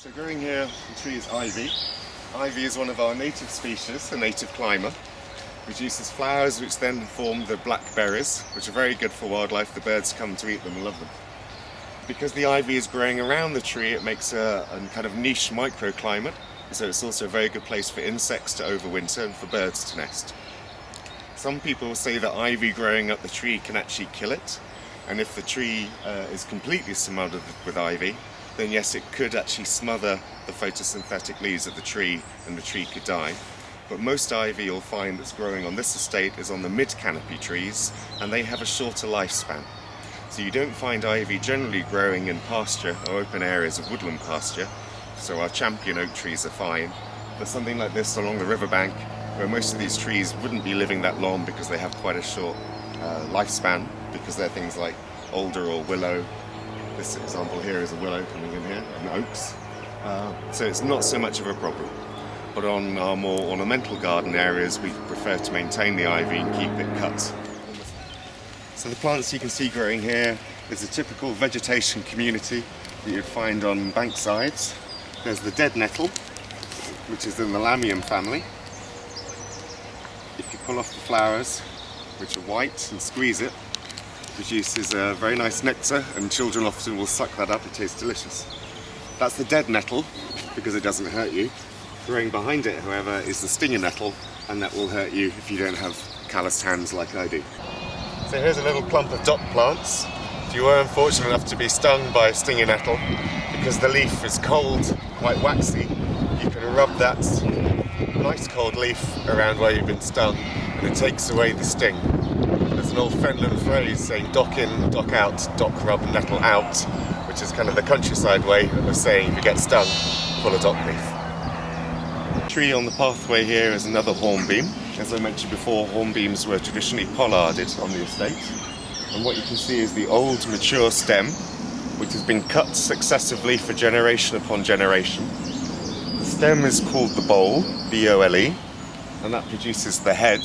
So growing here, the tree is ivy. Ivy is one of our native species, a native climber. Produces flowers which then form the blackberries, which are very good for wildlife. The birds come to eat them and love them. Because the ivy is growing around the tree, it makes a kind of niche microclimate, so it's also a very good place for insects to overwinter and for birds to nest. Some people say that ivy growing up the tree can actually kill it, and if the tree is completely surrounded with ivy, then yes, it could actually smother the photosynthetic leaves of the tree and the tree could die. But most ivy you'll find that's growing on this estate is on the mid-canopy trees, and they have a shorter lifespan. So you don't find ivy generally growing in pasture or open areas of woodland pasture, so our champion oak trees are fine. But something like this along the riverbank, where most of these trees wouldn't be living that long because they have quite a short lifespan, because they're things like alder or willow. This example here is a willow coming in here, and oaks. So it's not so much of a problem. But on our more ornamental garden areas, we prefer to maintain the ivy and keep it cut. So the plants you can see growing here is a typical vegetation community that you'd find on bank sides. There's the dead nettle, which is in the Lamium family. If you pull off the flowers, which are white, and squeeze it, it produces a very nice nectar, and children often will suck that up. It tastes delicious. That's the dead nettle, because it doesn't hurt you. Growing behind it, however, is the stinger nettle, and that will hurt you if you don't have calloused hands like I do. So here's a little clump of dock plants. If you were unfortunate enough to be stung by a stinger nettle, because the leaf is cold, quite waxy, you can rub that nice cold leaf around where you've been stung, and it takes away the sting. There's an old Fenland phrase saying dock in, dock out, dock rub nettle out, which is kind of the countryside way of saying if you get stung, pull a dock leaf. The tree on the pathway here is another hornbeam. As I mentioned before, hornbeams were traditionally pollarded on the estate. And what you can see is the old mature stem, which has been cut successively for generation upon generation. The stem is called the bole, B-O-L-E, and that produces the head,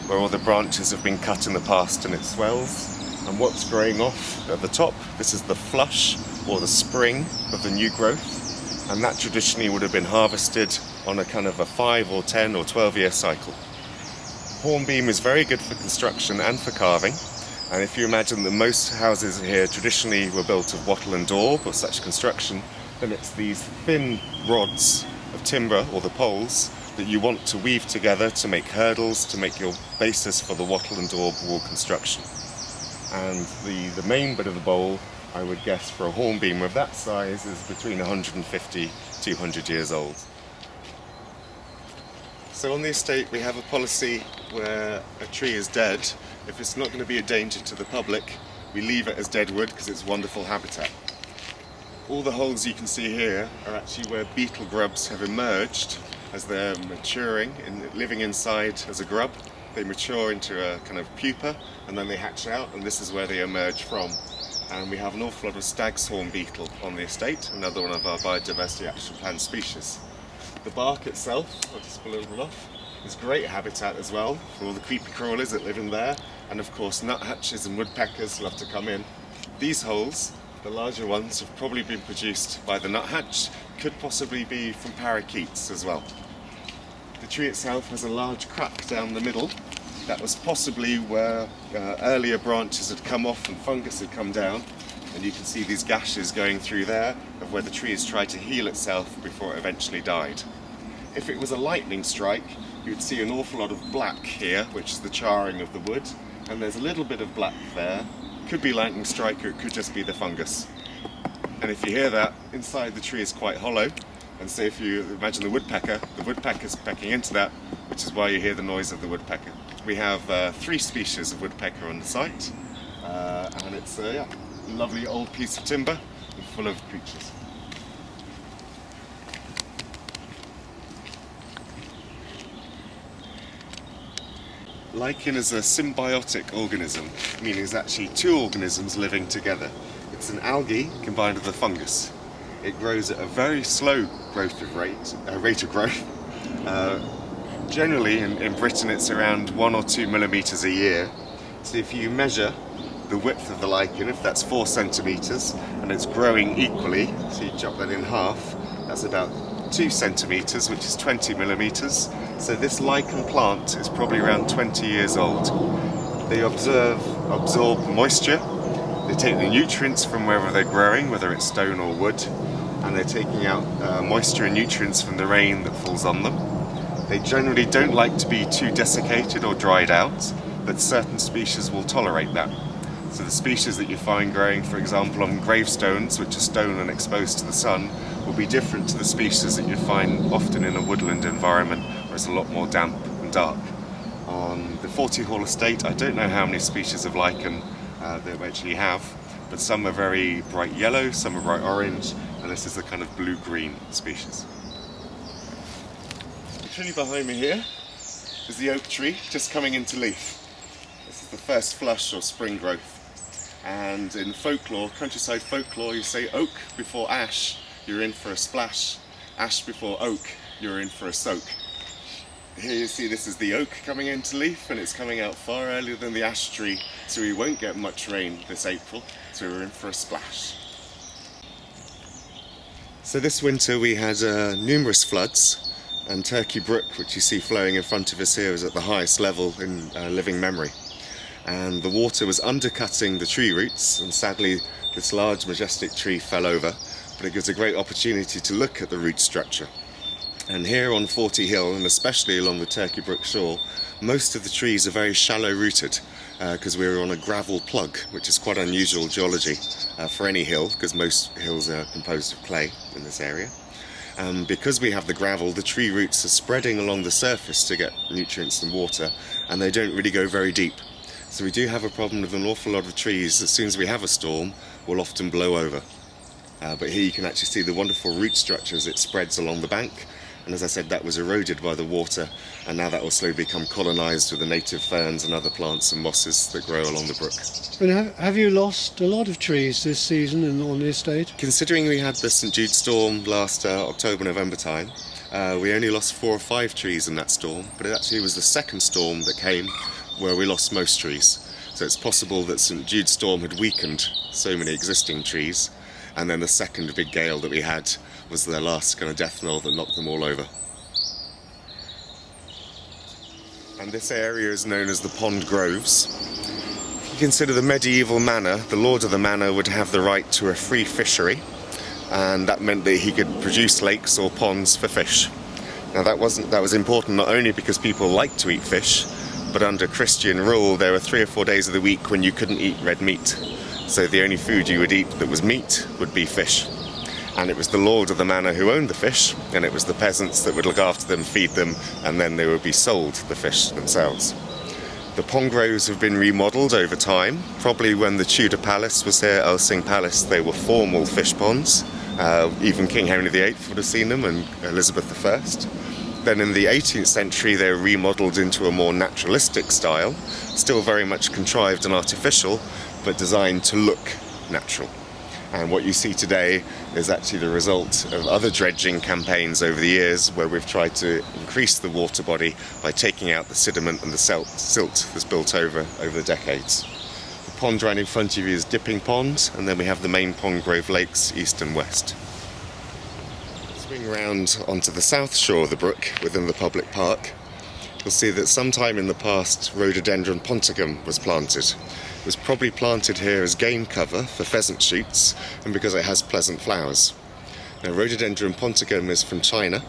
where all the branches have been cut in the past and it swells. And what's growing off at the top, this is the flush, or the spring of the new growth. And that traditionally would have been harvested on a kind of a 5 or 10 or 12-year cycle. Hornbeam is very good for construction and for carving, and if you imagine that most houses here traditionally were built of wattle and daub or such construction, then it's these thin rods of timber, or the poles, that you want to weave together to make hurdles, to make your basis for the wattle and daub wall construction. And the main bit of the bole, I would guess, for a hornbeam of that size is between 150 to 200 years old. So on the estate we have a policy where a tree is dead. If it's not going to be a danger to the public, we leave it as dead wood because it's wonderful habitat. All the holes you can see here are actually where beetle grubs have emerged as they're maturing and living inside as a grub. They mature into a kind of pupa and then they hatch out, and this is where they emerge from. And we have an awful lot of stag's horn beetle on the estate, another one of our biodiversity action plan species. The bark itself, I'll just pull a little off, is great habitat as well for all the creepy crawlers that live in there, and of course nuthatches and woodpeckers love to come in. These holes, the larger ones, have probably been produced by the nuthatch, could possibly be from parakeets as well. The tree itself has a large crack down the middle. That was possibly where earlier branches had come off and fungus had come down, and you can see these gashes going through there of where the tree has tried to heal itself before it eventually died. If it was a lightning strike, you'd see an awful lot of black here, which is the charring of the wood, and there's a little bit of black there. Could be lightning strike, or it could just be the fungus. And if you hear that, inside the tree is quite hollow, and so if you imagine the woodpecker's pecking into that, which is why you hear the noise of the woodpecker. We have 3 species of woodpecker on the site, and it's a lovely old piece of timber and full of creatures. Lichen is a symbiotic organism, meaning there's actually 2 organisms living together. It's an algae combined with a fungus. It grows at a very slow rate of growth. Generally in Britain it's around 1 or 2 millimeters a year. So if you measure the width of the lichen, if that's 4 centimeters, and it's growing equally, so you chop that in half, That's about 2 centimetres, which is 20 millimetres. So this lichen plant is probably around 20 years old. They absorb moisture. They take the nutrients from wherever they're growing, whether it's stone or wood, and they're taking out moisture and nutrients from the rain that falls on them. They generally don't like to be too desiccated or dried out, but certain species will tolerate that. So the species that you find growing, for example, on gravestones, which are stone and exposed to the sun, will be different to the species that you find often in a woodland environment where it's a lot more damp and dark. On the Forty Hall estate, I don't know how many species of lichen that we actually have, but some are very bright yellow, some are bright orange, and this is the kind of blue-green species. The tree behind me here is the oak tree, just coming into leaf. This is the first flush or spring growth. And in folklore, countryside folklore, you say oak before ash, you're in for a splash. Ash before oak, you're in for a soak. Here you see this is the oak coming into leaf, and it's coming out far earlier than the ash tree, so we won't get much rain this April, so we're in for a splash. So this winter we had numerous floods, and Turkey Brook, which you see flowing in front of us here, is at the highest level in living memory. And the water was undercutting the tree roots, and sadly this large majestic tree fell over, but it gives a great opportunity to look at the root structure. And here on Forty Hill, and especially along the Turkey Brook shore, most of the trees are very shallow rooted because we're on a gravel plug, which is quite unusual geology for any hill, because most hills are composed of clay in this area. Because we have the gravel, the tree roots are spreading along the surface to get nutrients and water, and they don't really go very deep. So we do have a problem with an awful lot of trees. As soon as we have a storm, will often blow over. But here you can actually see the wonderful root structure as it spreads along the bank. And as I said, that was eroded by the water, and now that will slowly become colonised with the native ferns and other plants and mosses that grow along the brook. And have you lost a lot of trees this season on the estate? Considering we had the St Jude storm last October, November time, we only lost 4 or 5 trees in that storm, but it actually was the second storm that came where we lost most trees. So it's possible that St Jude storm had weakened so many existing trees, and then the second big gale that we had was the last kind of death knell that knocked them all over. And this area is known as the Pond Groves. If you consider the medieval manor, the lord of the manor would have the right to a free fishery, and that meant that he could produce lakes or ponds for fish. Now that was important not only because people liked to eat fish, but under Christian rule there were 3 or 4 days of the week when you couldn't eat red meat. So the only food you would eat that was meat would be fish. And it was the lord of the manor who owned the fish, and it was the peasants that would look after them, feed them, and then they would be sold the fish themselves. The pond groves have been remodelled over time. Probably when the Tudor Palace was here, Elsing Palace, they were formal fish ponds. Even King Henry VIII would have seen them, and Elizabeth I. Then in the 18th century they were remodelled into a more naturalistic style, still very much contrived and artificial, but designed to look natural. And what you see today is actually the result of other dredging campaigns over the years where we've tried to increase the water body by taking out the sediment and the silt that's built over the decades. The pond right in front of you is Dipping Pond, and then we have the main Pond Grove lakes east and west. Swing round onto the south shore of the brook within the public park, you'll see that sometime in the past Rhododendron ponticum was planted. It was probably planted here as game cover for pheasant shoots and because it has pleasant flowers. Now Rhododendron ponticum is from China.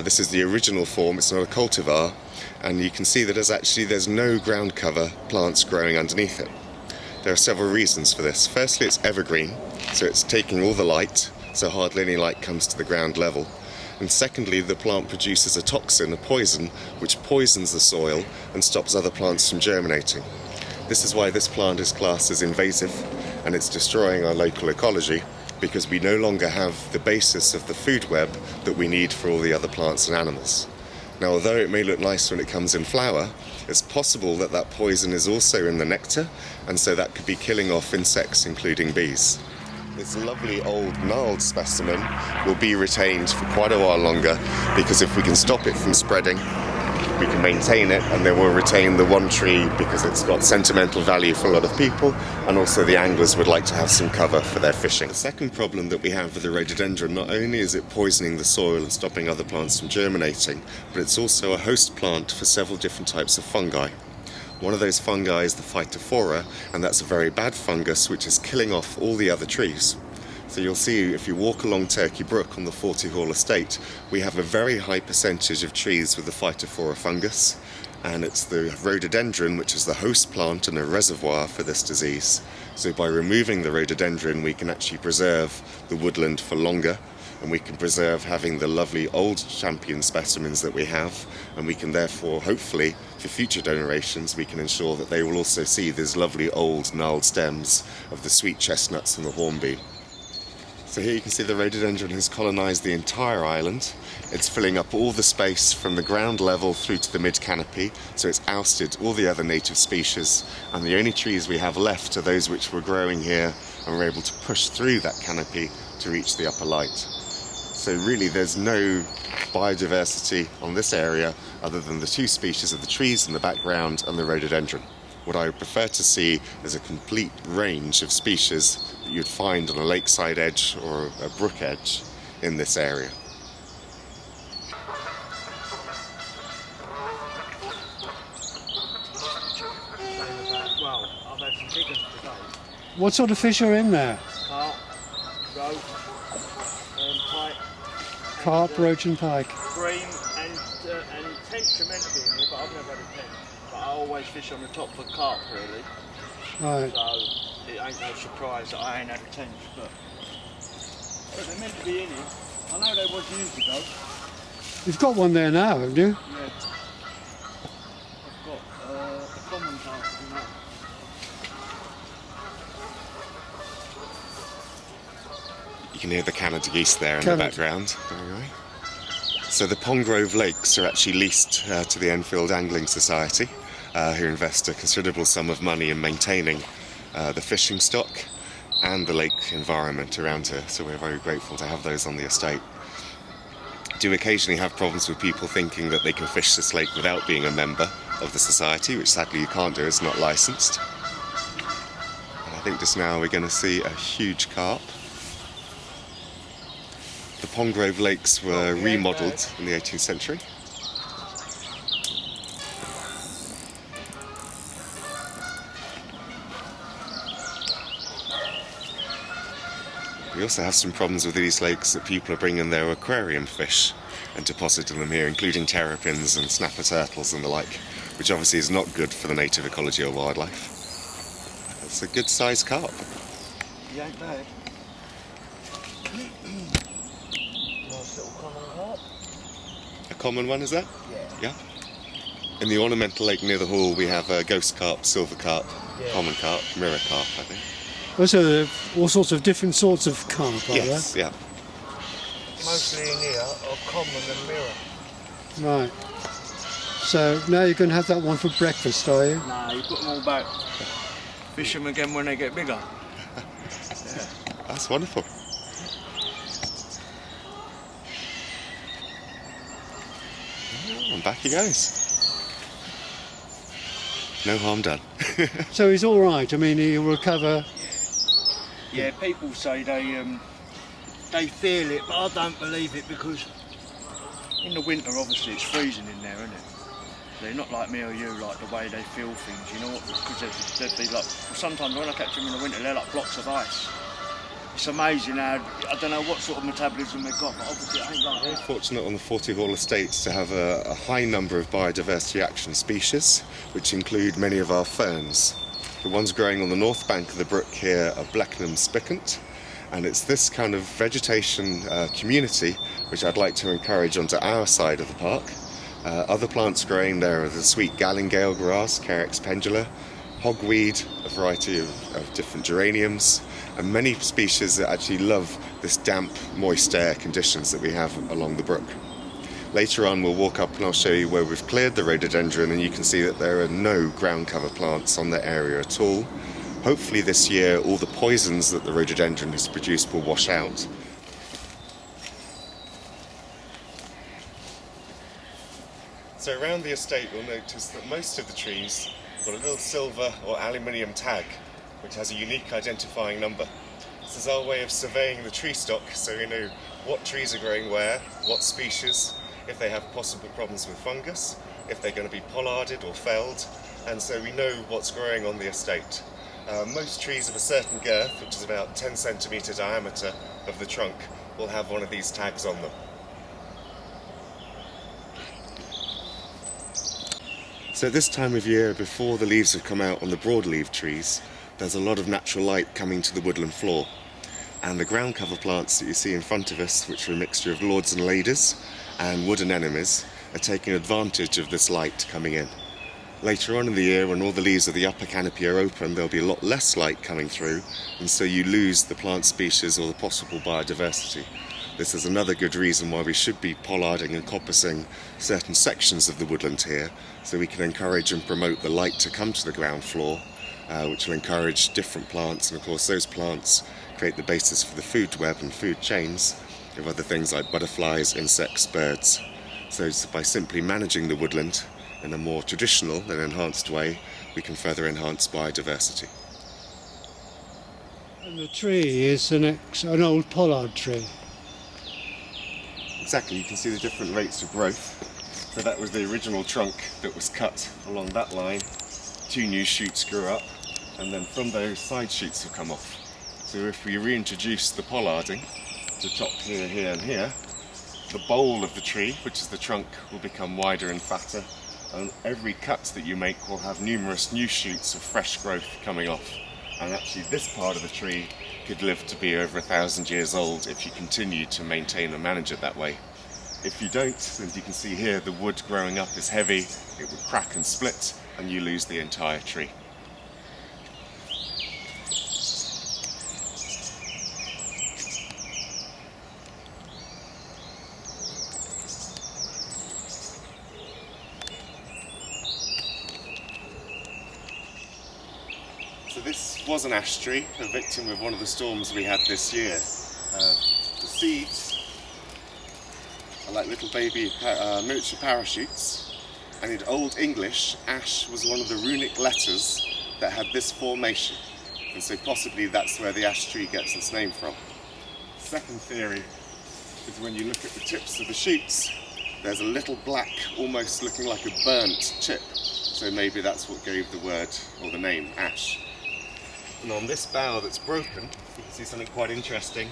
This is the original form, it's not a cultivar, and you can see that there's no ground cover plants growing underneath it. There are several reasons for this. Firstly, it's evergreen, so it's taking all the light, so hardly any light comes to the ground level. And secondly, the plant produces a toxin, a poison, which poisons the soil and stops other plants from germinating. This is why this plant is classed as invasive, and it's destroying our local ecology because we no longer have the basis of the food web that we need for all the other plants and animals. Now, although it may look nice when it comes in flower, it's possible that that poison is also in the nectar, and so that could be killing off insects, including bees. This lovely old gnarled specimen will be retained for quite a while longer because if we can stop it from spreading, we can maintain it, and then we'll retain the one tree because it's got sentimental value for a lot of people, and also the anglers would like to have some cover for their fishing. The second problem that we have with the rhododendron, not only is it poisoning the soil and stopping other plants from germinating, but it's also a host plant for several different types of fungi. One of those fungi is the Phytophthora, and that's a very bad fungus which is killing off all the other trees. So you'll see if you walk along Turkey Brook on the Forty Hall estate, we have a very high percentage of trees with the Phytophthora fungus, and it's the rhododendron which is the host plant and a reservoir for this disease. So by removing the rhododendron, we can actually preserve the woodland for longer, and we can preserve having the lovely old champion specimens that we have, and we can therefore, hopefully, for future generations, we can ensure that they will also see these lovely old gnarled stems of the sweet chestnuts and the hornbeam. So here you can see the rhododendron has colonised the entire island. It's filling up all the space from the ground level through to the mid-canopy, so it's ousted all the other native species, and the only trees we have left are those which were growing here and were able to push through that canopy to reach the upper light. So really there's no biodiversity on this area other than the two species of the trees in the background and the rhododendron. What I would prefer to see is a complete range of species that you'd find on a lakeside edge or a brook edge in this area. Well, I've had some big ones today. What sort of fish are in there? Carp, roach, pike, Carp, roach and pike. bream, and tench are meant to be in here, but I've never had a tench. But I always fish on the top for carp, really. Right. So it ain't no surprise that I ain't had a tench, but they're meant to be in here. I know they was years ago. You've got one there now, haven't you? Yeah. I've got a common carp in that. You can hear the Canada geese there in the background. There we go. So the Pongrove Lakes are actually leased to the Enfield Angling Society, who invest a considerable sum of money in maintaining the fishing stock and the lake environment around here, so we're very grateful to have those on the estate. Do occasionally have problems with people thinking that they can fish this lake without being a member of the society, which sadly you can't do, it's not licensed. And I think just now we're going to see a huge carp. The Pongrove Lakes were remodelled in the 18th century. We also have some problems with these lakes that people are bringing their aquarium fish and depositing them here, including terrapins and snapper turtles and the like, which obviously is not good for the native ecology or wildlife. It's a good sized carp. You ain't bad. Nice little common carp. A common one, is that? Yeah. Yeah. In the ornamental lake near the hall, we have ghost carp, silver carp, common carp, mirror carp, I think. So there are all sorts of different sorts of carp, are Yes, yeah. Mostly in here are common and mirror. there? Right. So now you're going to have that one for breakfast, are you? Nah, you put them all back. Fish them again when they get bigger. That's wonderful. Oh, and back he goes. No harm done. So he's all right. I mean, he'll recover. Yeah, people say they feel it, but I don't believe it because in the winter, obviously, it's freezing in there, isn't it? They're not like me or you, like the way they feel things, you know? Because they'd be like, sometimes when I catch them in the winter, they're like blocks of ice. It's amazing how, I don't know what sort of metabolism they've got, but obviously it ain't like Very that. fortunate on the Forty Hall estates to have a high number of biodiversity action species, which include many of our ferns. The ones growing on the north bank of the brook here are Blechnum spicant, and it's this kind of vegetation community which I'd like to encourage onto our side of the park. Other plants growing there are the sweet Gallingale grass, Carex pendula, hogweed, a variety of different geraniums, and many species that actually love this damp, moist air conditions that we have along the brook. Later on we'll walk up and I'll show you where we've cleared the rhododendron, and you can see that there are no ground cover plants on the area at all. Hopefully this year all the poisons that the rhododendron has produced will wash out. So around the estate you'll notice that most of the trees got a little silver or aluminium tag which has a unique identifying number. This is our way of surveying the tree stock, so we know what trees are growing where, what species, if they have possible problems with fungus, if they're going to be pollarded or felled, and so we know what's growing on the estate. Most trees of a certain girth, which is about 10 centimetre diameter of the trunk, will have one of these tags on them. So at this time of year, before the leaves have come out on the broadleaf trees, there's a lot of natural light coming to the woodland floor. And the ground cover plants that you see in front of us, which are a mixture of lords and ladies and wood anemones, are taking advantage of this light coming in. Later on in the year, when all the leaves of the upper canopy are open, there'll be a lot less light coming through, and so you lose the plant species or the possible biodiversity. This is another good reason why we should be pollarding and coppicing certain sections of the woodland here, so we can encourage and promote the light to come to the ground floor, which will encourage different plants, and of course those plants create the basis for the food web and food chains of other things like butterflies, insects, birds. So it's by simply managing the woodland in a more traditional and enhanced way, we can further enhance biodiversity. And the tree is an old pollard tree. Exactly, you can see the different rates of growth. So that was the original trunk that was cut along that line. 2 new shoots grew up, and then from those side shoots have come off. So if we reintroduce the pollarding to top here, here and here, the bole of the tree, which is the trunk, will become wider and fatter, and every cut that you make will have numerous new shoots of fresh growth coming off. And actually this part of the tree could live to be over 1,000 years old if you continue to maintain and manage it that way. If you don't, as you can see here, the wood growing up is heavy, it would crack and split, and you lose the entire tree. So this was an ash tree, a victim of one of the storms we had this year. The seeds are like little baby miniature parachutes, and in Old English, ash was one of the runic letters that had this formation, and so possibly that's where the ash tree gets its name from. Second theory is when you look at the tips of the shoots, there's a little black, almost looking like a burnt chip, so maybe that's what gave the word or the name ash. And on this bough that's broken, you can see something quite interesting.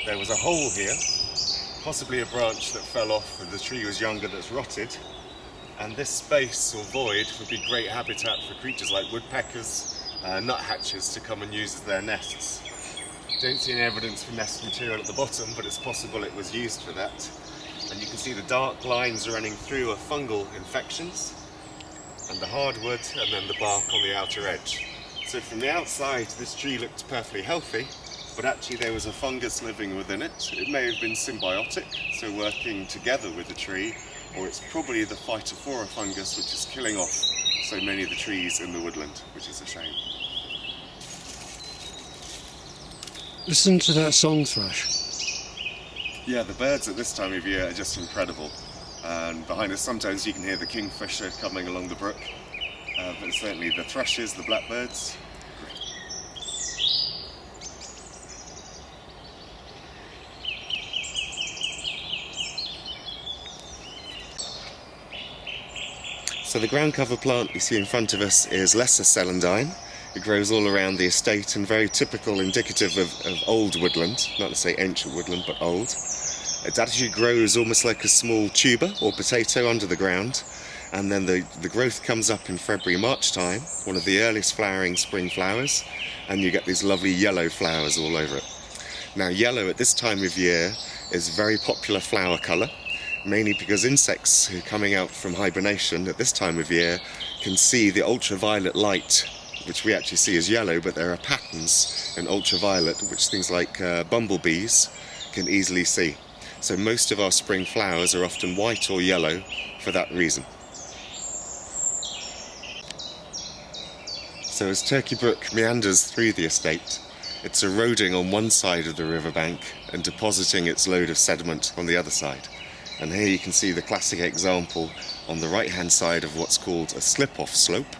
There was a hole here, possibly a branch that fell off when the tree was younger that's rotted, and this space or void would be great habitat for creatures like woodpeckers, nuthatches to come and use as their nests. Don't see any evidence for nest material at the bottom, but it's possible it was used for that. And you can see the dark lines running through are fungal infections, and the hardwood, and then the bark on the outer edge. So from the outside, this tree looked perfectly healthy, but actually there was a fungus living within it. It may have been symbiotic, so working together with the tree, or it's probably the Phytophthora fungus which is killing off so many of the trees in the woodland, which is a shame. Listen to that song thrush. Yeah, the birds at this time of year are just incredible. And behind us sometimes you can hear the kingfisher coming along the brook. But certainly the thrushes, the blackbirds. So the ground cover plant you see in front of us is Lesser celandine. It grows all around the estate and very typical, indicative of old woodland, not to say ancient woodland, but old. It actually grows almost like a small tuber or potato under the ground. And then the growth comes up in February, March time, one of the earliest flowering spring flowers, and you get these lovely yellow flowers all over it. Now yellow at this time of year is a very popular flower colour, mainly because insects who are coming out from hibernation at this time of year can see the ultraviolet light, which we actually see as yellow, but there are patterns in ultraviolet which things like bumblebees can easily see. So most of our spring flowers are often white or yellow for that reason. So as Turkey Brook meanders through the estate, it's eroding on one side of the riverbank and depositing its load of sediment on the other side. And here you can see the classic example on the right-hand side of what's called a slip-off slope,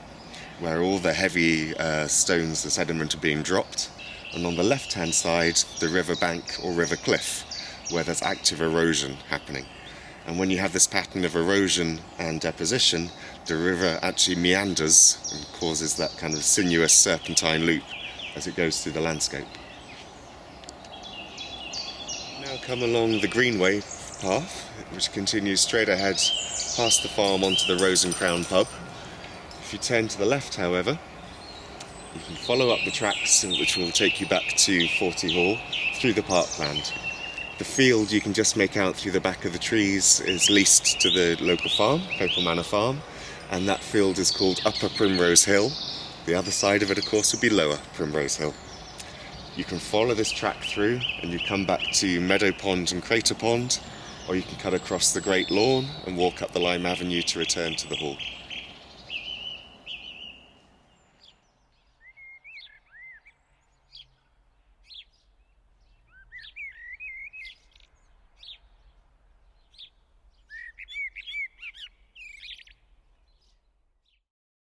where all the heavy stones and sediment are being dropped. And on the left-hand side, the river bank or river cliff, where there's active erosion happening. And when you have this pattern of erosion and deposition, the river actually meanders and causes that kind of sinuous serpentine loop as it goes through the landscape. Now come along the Greenway path, which continues straight ahead past the farm onto the Rose and Crown pub. If you turn to the left, however, you can follow up the tracks which will take you back to Forty Hall through the parkland. The field you can just make out through the back of the trees is leased to the local farm, Copel Manor Farm, and that field is called Upper Primrose Hill. The other side of it, of course, would be Lower Primrose Hill. You can follow this track through and you come back to Meadow Pond and Crater Pond, or you can cut across the Great Lawn and walk up the Lime Avenue to return to the hall.